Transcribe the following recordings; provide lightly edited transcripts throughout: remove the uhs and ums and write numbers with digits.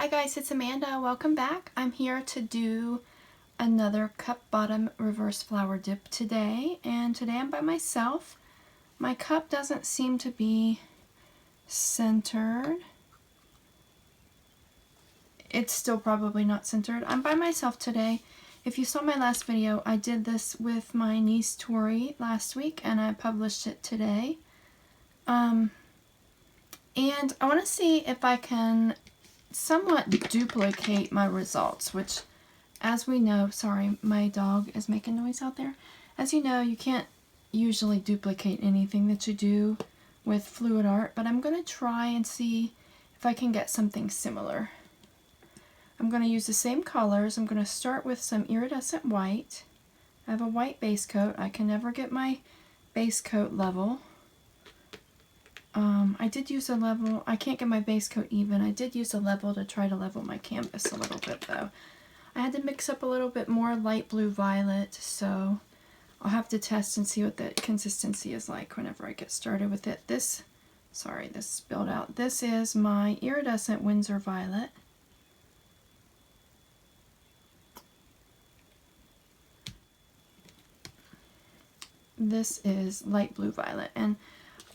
Hi guys, it's Amanda. Welcome back. I'm here to do another cup bottom reverse flower dip today, and today I'm by myself. My cup doesn't seem to be centered. It's still probably not centered. I'm by myself today. If you saw my last video, I did this with my niece Tori last week and I published it today. And I want to see if I can somewhat duplicate my results, which, as we know, sorry, my dog is making noise out there. As you know, you can't usually duplicate anything that you do with fluid art, but I'm going to try and see if I can get something similar. I'm going to use the same colors. I'm going to start with some Iridescent White. I have a white base coat. I can never get my base coat level. I did use a level. I can't get my base coat even. I did use a level to try to level my canvas a little bit though. I had to mix up a little bit more light blue violet, so I'll have to test and see what the consistency is like whenever I get started with it. This spilled out. This is my Iridescent Winsor Violet. This is light blue violet, and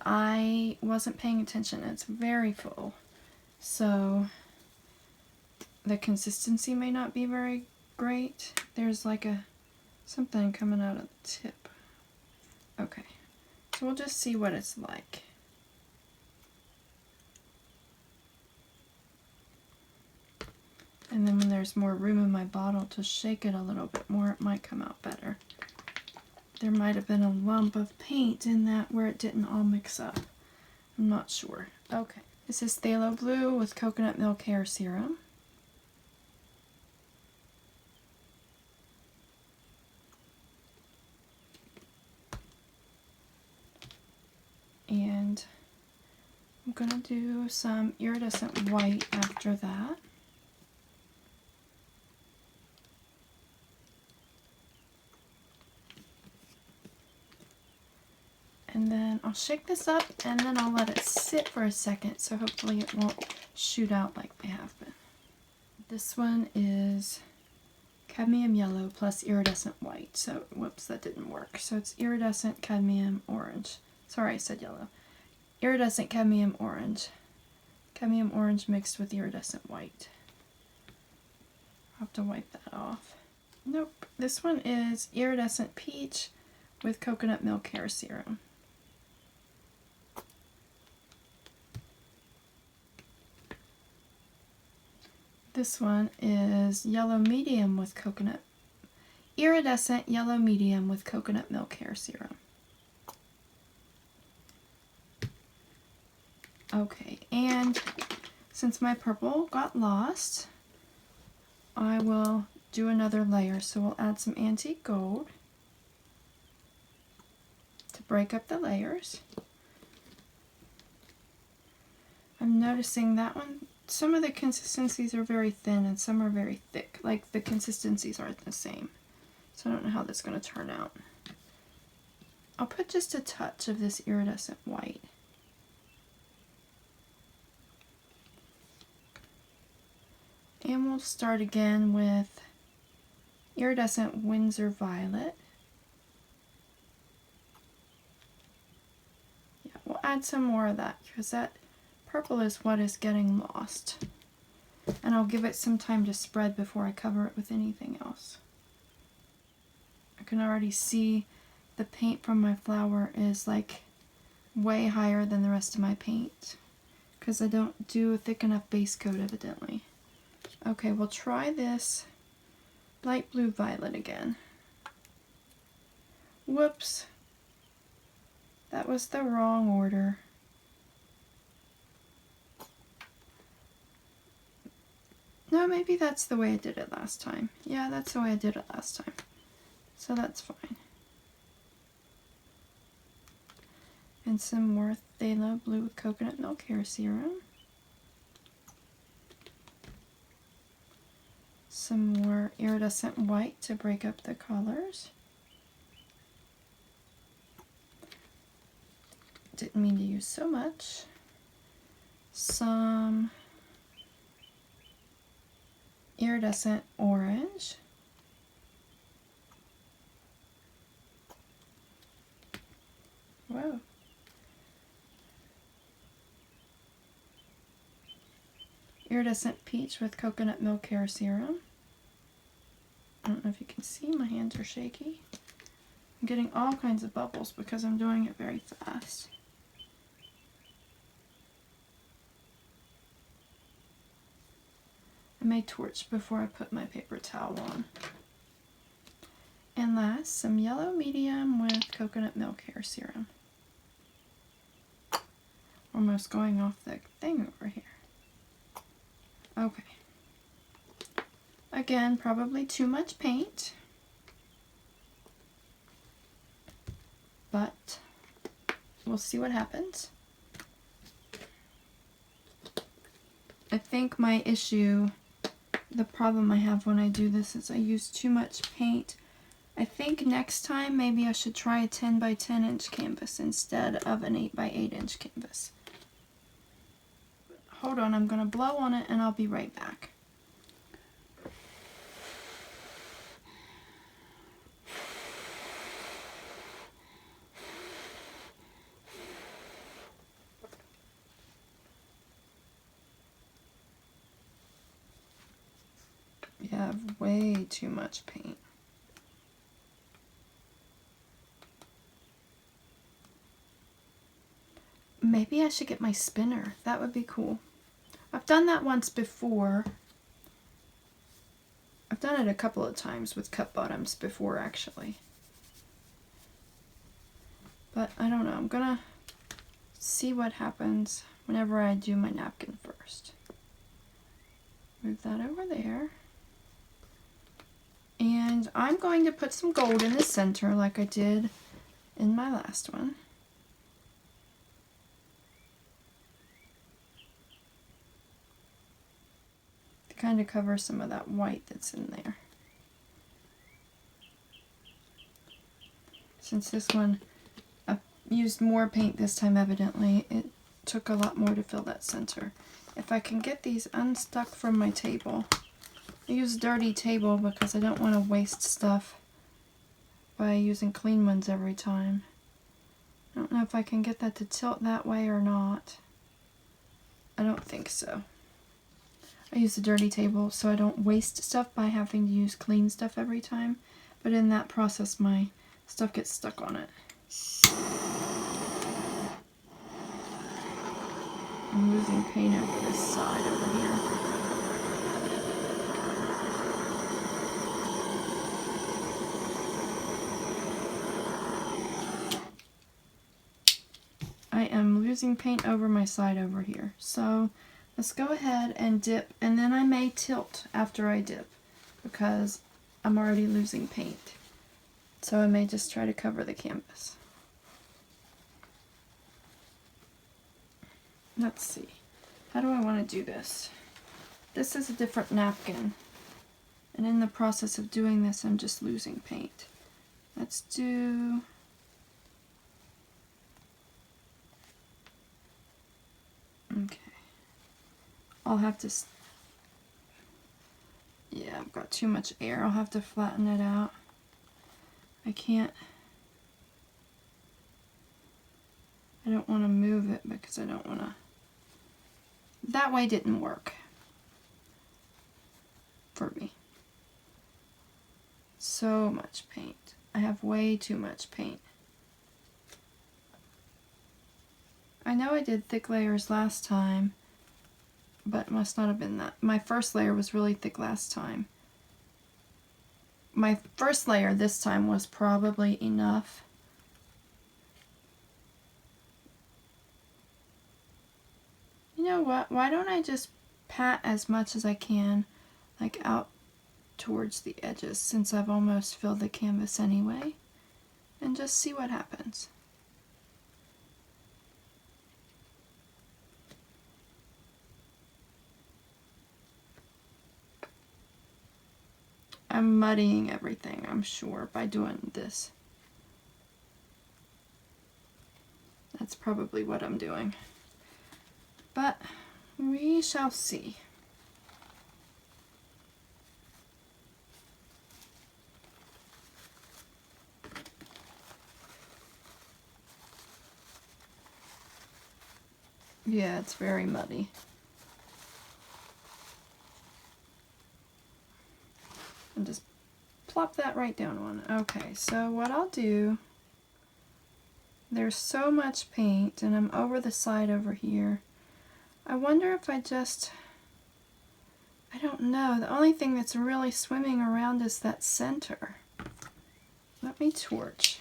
I wasn't paying attention. It's very full, so the consistency may not be very great. There's like something coming out of the tip. Okay, so we'll just see what it's like. And then when there's more room in my bottle to shake it a little bit more, it might come out better. There might have been a lump of paint in that where it didn't all mix up. I'm not sure. Okay. This is Phthalo Blue with Coconut Milk Hair Serum. And I'm going to do some Iridescent White after that. And then I'll shake this up and then I'll let it sit for a second, so hopefully it won't shoot out like they have been. This one is Cadmium Yellow plus Iridescent White. So, whoops, that didn't work. So it's Iridescent Cadmium Orange. Sorry, I said yellow. Iridescent Cadmium Orange. Cadmium Orange mixed with Iridescent White. I'll have to wipe that off. Nope. This one is Iridescent Peach with Coconut Milk Hair Serum. This one is Yellow Medium with Coconut. Iridescent Yellow Medium with Coconut Milk Hair Serum. Okay, and since my purple got lost, I will do another layer. So we'll add some antique gold to break up the layers. I'm noticing that one, some of the consistencies are very thin and some are very thick. Like the consistencies aren't the same. So I don't know how that's going to turn out. I'll put just a touch of this Iridescent White. And we'll start again with Iridescent Winsor Violet. Yeah, we'll add some more of that because that purple is what is getting lost. And I'll give it some time to spread before I cover it with anything else. I can already see the paint from my flower is like way higher than the rest of my paint because I don't do a thick enough base coat evidently. Okay, we'll try this light blue violet again. Whoops. That was the wrong order. No, maybe that's the way I did it last time. Yeah, that's the way I did it last time. So that's fine. And some more Phthalo Blue with Coconut Milk Hair Serum. Some more Iridescent White to break up the colors. Didn't mean to use so much. Some Iridescent Orange. Whoa. Iridescent Peach with Coconut Milk Hair Serum. I don't know if you can see, my hands are shaky. I'm getting all kinds of bubbles because I'm doing it very fast. I may torch before I put my paper towel on. And last, some Yellow Medium with Coconut Milk Hair Serum. Almost going off the thing over here. Okay. Again, probably too much paint. But we'll see what happens. I think my issue, the problem I have when I do this is I use too much paint. I think next time maybe I should try a 10 by 10 inch canvas instead of an 8 by 8 inch canvas. Hold on, I'm going to blow on it and I'll be right back. You have way too much paint. Maybe I should get my spinner. That would be cool. I've done that once before. I've done it a couple of times with cut bottoms before, actually. But I don't know. I'm gonna see what happens whenever I do my napkin first. Move that over there. And I'm going to put some gold in the center like I did in my last one. To kind of cover some of that white that's in there. Since this one, I used more paint this time evidently, it took a lot more to fill that center. If I can get these unstuck from my table. I use a dirty table because I don't want to waste stuff by using clean ones every time. I don't know if I can get that to tilt that way or not. I don't think so. I use a dirty table so I don't waste stuff by having to use clean stuff every time. But in that process my stuff gets stuck on it. I'm losing paint over this side over here. I am losing paint over my side over here. So let's go ahead and dip, and then I may tilt after I dip because I'm already losing paint. So I may just try to cover the canvas. Let's see. How do I want to do this? This is a different napkin. And in the process of doing this, I'm just losing paint. Let's do... Okay. I'll have to... Yeah, I've got too much air. I'll have to flatten it out. I can't... I don't want to move it because I don't want to... That way didn't work for me. So much paint. I have way too much paint. I know I did thick layers last time, but it must not have been that. My first layer was really thick last time. My first layer this time was probably enough. You know what? Why don't I just pat as much as I can, like out towards the edges, since I've almost filled the canvas anyway, and just see what happens. I'm muddying everything, I'm sure, by doing this. That's probably what I'm doing. But we shall see. Yeah, it's very muddy. And just plop that right down on. Okay, so what I'll do, there's so much paint and I'm over the side over here. I wonder if I don't know. The only thing that's really swimming around is that center. Let me torch.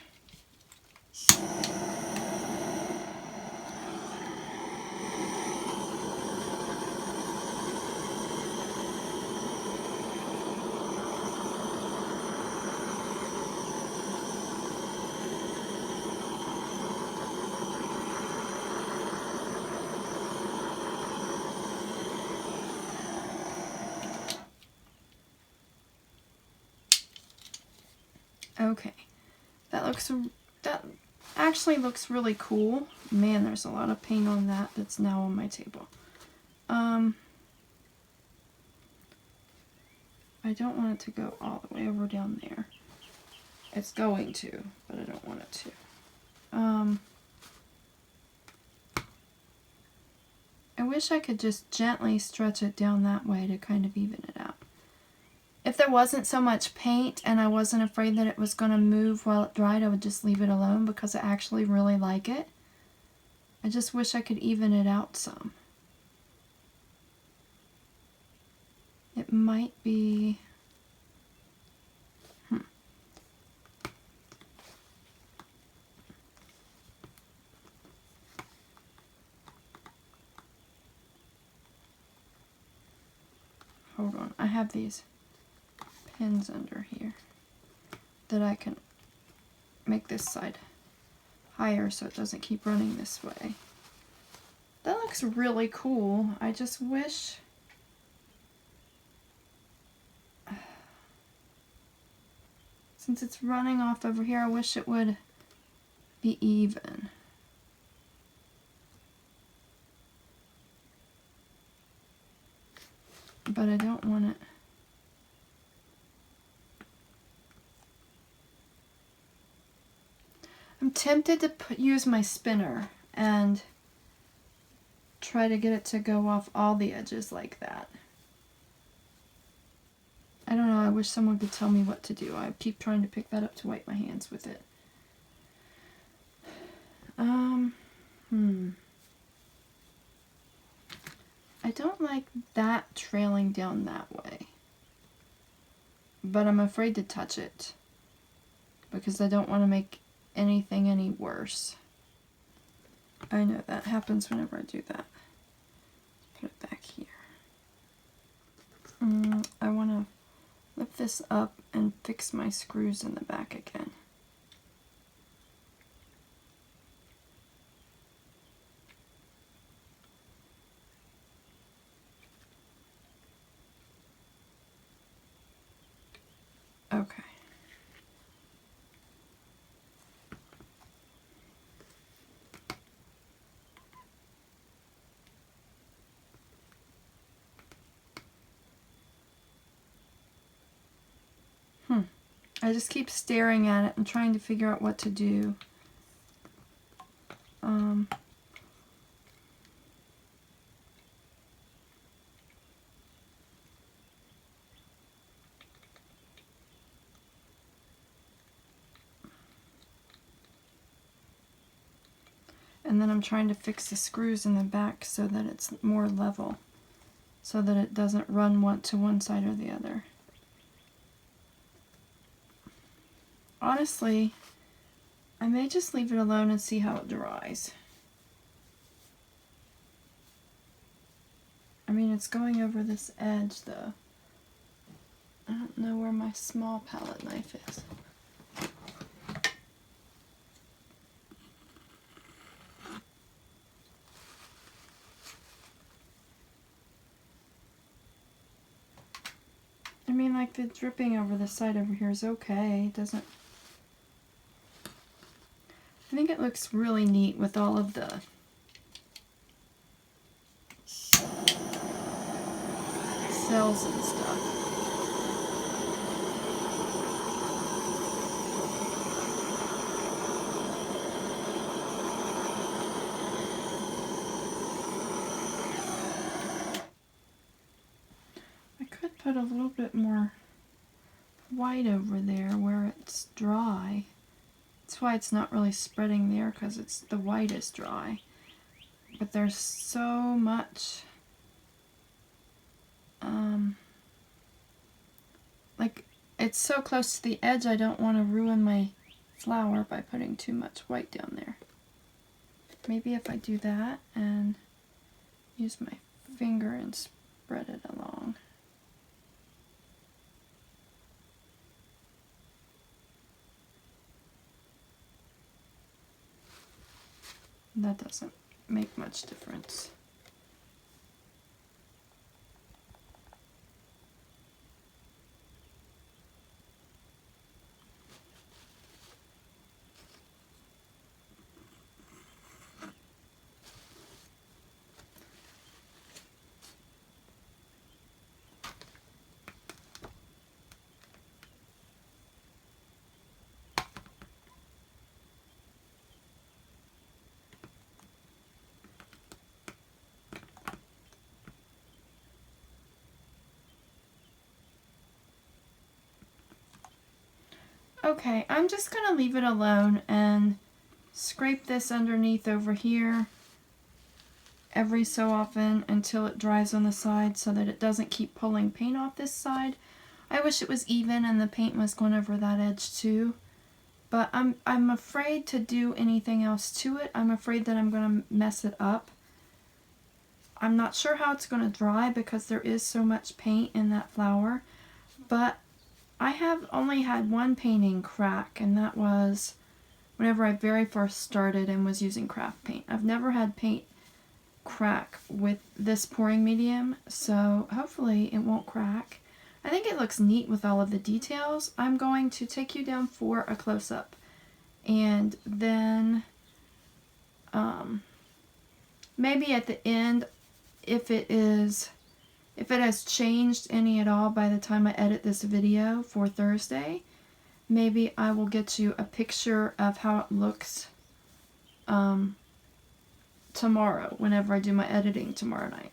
Okay, that actually looks really cool. Man, there's a lot of paint on that that's now on my table. I don't want it to go all the way over down there. It's going to, but I don't want it to. I wish I could just gently stretch it down that way to kind of even it out. If there wasn't so much paint and I wasn't afraid that it was going to move while it dried, I would just leave it alone because I actually really like it. I just wish I could even it out some. It might be... Hold on, I have these pins under here that I can make this side higher so it doesn't keep running this way. That looks really cool. I just wish since it's running off over here, I wish it would be even. But I don't want it. I'm tempted to use my spinner and try to get it to go off all the edges like that. I don't know, I wish someone could tell me what to do. I keep trying to pick that up to wipe my hands with it. I don't like that trailing down that way. But I'm afraid to touch it because I don't want to make anything any worse. I know that happens whenever I do that. Put it back here. I want to lift this up and fix my screws in the back again. Okay. I just keep staring at it and trying to figure out what to do. And then I'm trying to fix the screws in the back so that it's more level, so that it doesn't run to one side or the other. Honestly, I may just leave it alone and see how it dries. I mean, it's going over this edge though. I don't know where my small palette knife is. I mean, like the dripping over the side over here is okay. It doesn't... I think it looks really neat with all of the cells and stuff. put a little bit more white over there where it's dry. That's why it's not really spreading there, because it's the white is dry. But there's so much like it's so close to the edge, I don't want to ruin my flower by putting too much white down there. Maybe if I do that and use my finger and spread it along. That doesn't make much difference. Okay, I'm just going to leave it alone and scrape this underneath over here every so often until it dries on the side so that it doesn't keep pulling paint off this side. I wish it was even and the paint was going over that edge too, but I'm afraid to do anything else to it. I'm afraid that I'm going to mess it up. I'm not sure how it's going to dry because there is so much paint in that flower, but I have only had one painting crack, and that was whenever I very first started and was using craft paint. I've never had paint crack with this pouring medium, so hopefully it won't crack. I think it looks neat with all of the details. I'm going to take you down for a close-up, and then maybe at the end, if it has changed any at all by the time I edit this video for Thursday, maybe I will get you a picture of how it looks tomorrow, whenever I do my editing tomorrow night.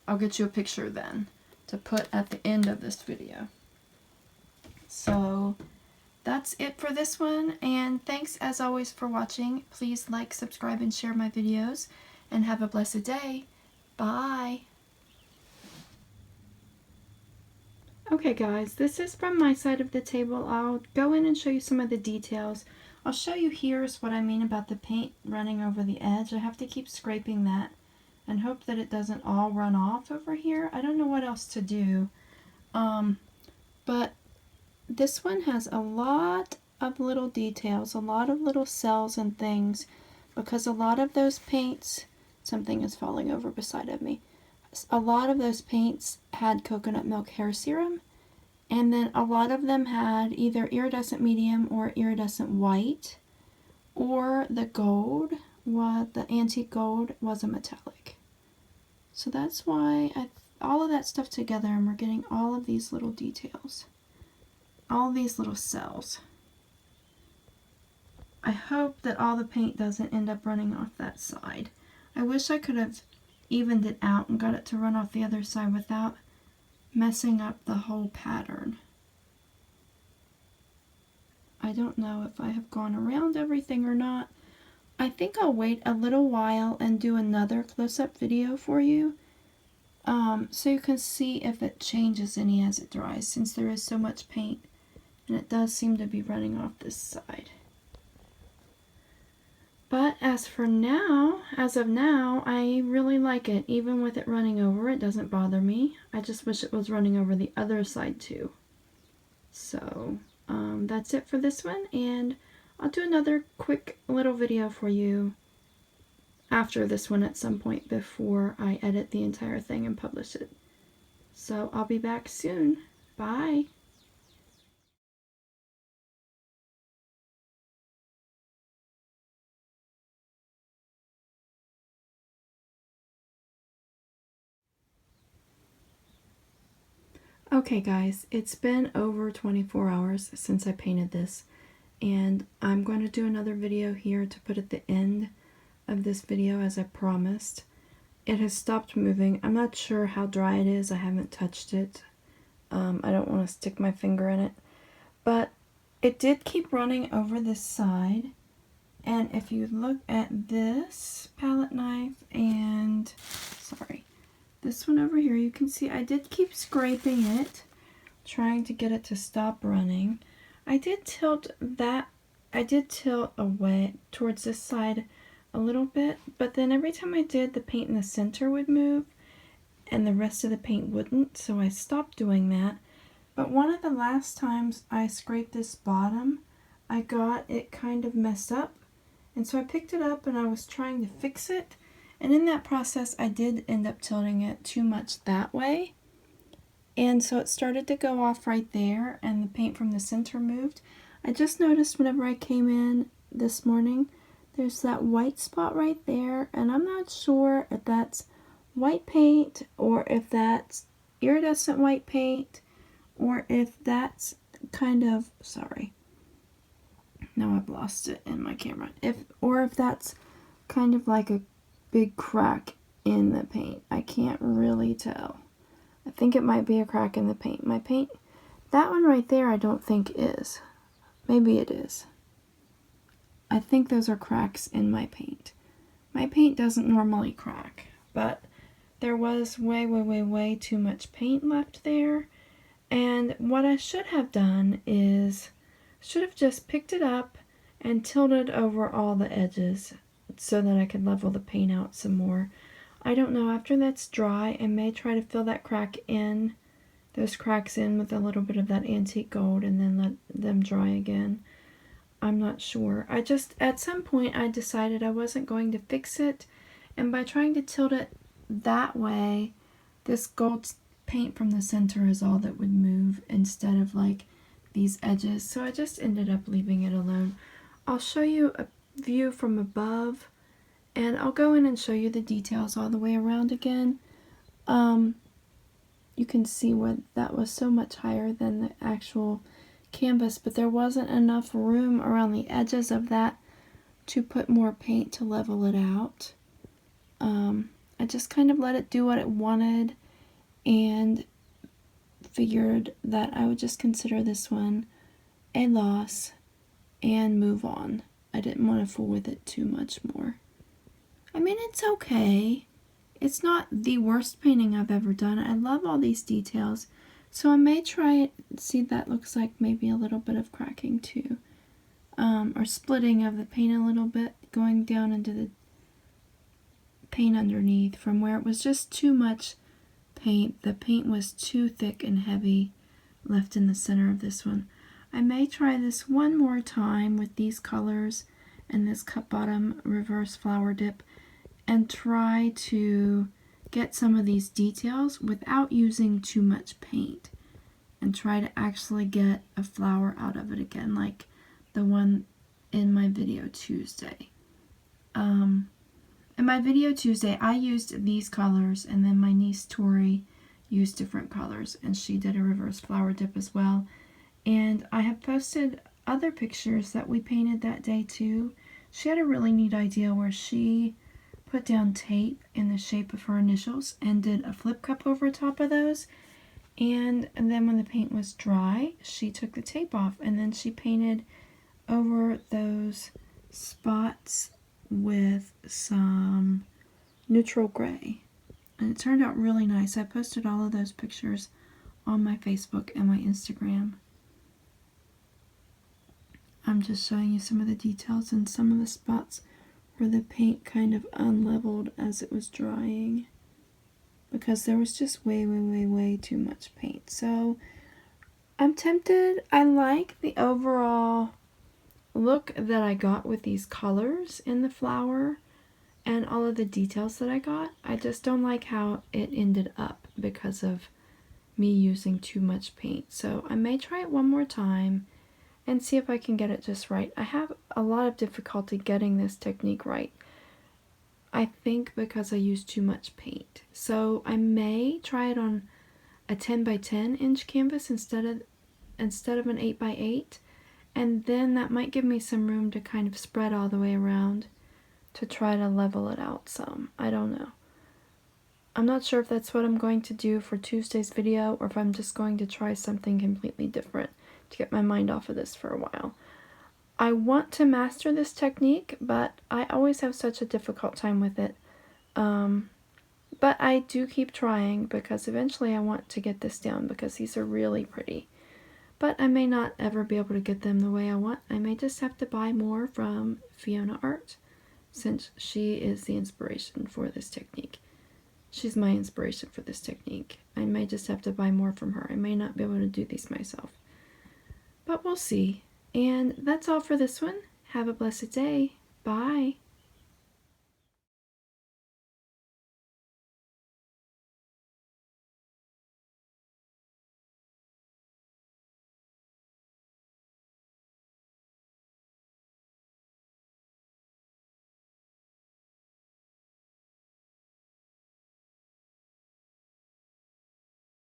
I'll get you a picture then to put at the end of this video. So that's it for this one, and thanks as always for watching. Please like, subscribe, and share my videos, and have a blessed day. Bye! Okay guys, this is from my side of the table. I'll go in and show you some of the details. I'll show you here's what I mean about the paint running over the edge. I have to keep scraping that and hope that it doesn't all run off over here. I don't know what else to do. But this one has a lot of little details, a lot of little cells and things, because a lot of those paints, something is falling over beside of me. A lot of those paints had Coconut Milk Hair Serum, and then a lot of them had either Iridescent Medium or Iridescent White, or the gold, the antique gold was a metallic. So that's why all of that stuff together, and we're getting all of these little details, all these little cells. I hope that all the paint doesn't end up running off that side. I wish I could have evened it out and got it to run off the other side without messing up the whole pattern. I don't know if I have gone around everything or not. I think I'll wait a little while and do another close-up video for you, so you can see if it changes any as it dries, since there is so much paint and it does seem to be running off this side. But as of now, I really like it. Even with it running over, it doesn't bother me. I just wish it was running over the other side too. So, that's it for this one, and I'll do another quick little video for you after this one at some point before I edit the entire thing and publish it. So, I'll be back soon. Bye! Okay guys, it's been over 24 hours since I painted this, and I'm going to do another video here to put at the end of this video as I promised. It has stopped moving. I'm not sure how dry it is. I haven't touched it. I don't want to stick my finger in it. But it did keep running over this side. And if you look at this palette knife and, sorry, this one over here, you can see I did keep scraping it, trying to get it to stop running. I did tilt away towards this side a little bit, but then every time I did, the paint in the center would move and the rest of the paint wouldn't, so I stopped doing that. But one of the last times I scraped this bottom, I got it kind of messed up, and so I picked it up and I was trying to fix it, and in that process I did end up tilting it too much that way, and so it started to go off right there and the paint from the center moved. I just noticed whenever I came in this morning, there's that white spot right there, and I'm not sure if that's white paint or if that's iridescent white paint or if that's kind of, sorry, now I've lost it in my camera, or if that's kind of like a big crack in the paint. I can't really tell. I think it might be a crack in the paint. My paint, that one right there I don't think is. Maybe it is. I think those are cracks in my paint. My paint doesn't normally crack, but there was way too much paint left there. And what I should have done is, should have just picked it up and tilted over all the edges so that I could level the paint out some more. I don't know, after that's dry, I may try to fill that crack in, those cracks in with a little bit of that antique gold and then let them dry again. I'm not sure. At some point I decided I wasn't going to fix it, and by trying to tilt it that way, this gold paint from the center is all that would move instead of like these edges, so I just ended up leaving it alone. I'll show you a view from above, and I'll go in and show you the details all the way around again. You can see where that was so much higher than the actual canvas, but there wasn't enough room around the edges of that to put more paint to level it out. I just kind of let it do what it wanted and figured that I would just consider this one a loss and move on. I didn't want to fool with it too much more. I mean, it's okay. It's not the worst painting I've ever done. I love all these details. So I may try it, see that looks like maybe a little bit of cracking too. Or splitting of the paint a little bit, going down into the paint underneath from where it was just too much paint. The paint was too thick and heavy left in the center of this one. I may try this one more time with these colors and this cup bottom reverse flower dip and try to get some of these details without using too much paint and try to actually get a flower out of it again, like the one in my video Tuesday. In my video Tuesday, I used these colors, and then my niece Tori used different colors, and she did a reverse flower dip as well. And I have posted other pictures that we painted that day too. She had a really neat idea where she put down tape in the shape of her initials and did a flip cup over top of those. And then when the paint was dry, she took the tape off and then she painted over those spots with some neutral gray. And it turned out really nice. I posted all of those pictures on my Facebook and my Instagram. I'm just showing you some of the details and some of the spots where the paint kind of unleveled as it was drying, because there was just way too much paint. So I'm tempted. I like the overall look that I got with these colors in the flower and all of the details that I got. I just don't like how it ended up because of me using too much paint. So I may try it one more time and see if I can get it just right. I have a lot of difficulty getting this technique right, I think because I use too much paint. So I may try it on a 10 by 10 inch canvas instead of an 8 by 8, and then that might give me some room to kind of spread all the way around to try to level it out some. I don't know. I'm not sure if that's what I'm going to do for Tuesday's video, or if I'm just going to try something completely different to get my mind off of this for a while. I want to master this technique, but I always have such a difficult time with it. But I do keep trying, because eventually I want to get this down, because these are really pretty. But I may not ever be able to get them the way I want. I may just have to buy more from Fiona Art, since she is the inspiration for this technique. She's my inspiration for this technique. I may just have to buy more from her. I may not be able to do these myself. But we'll see. And that's all for this one. Have a blessed day. Bye.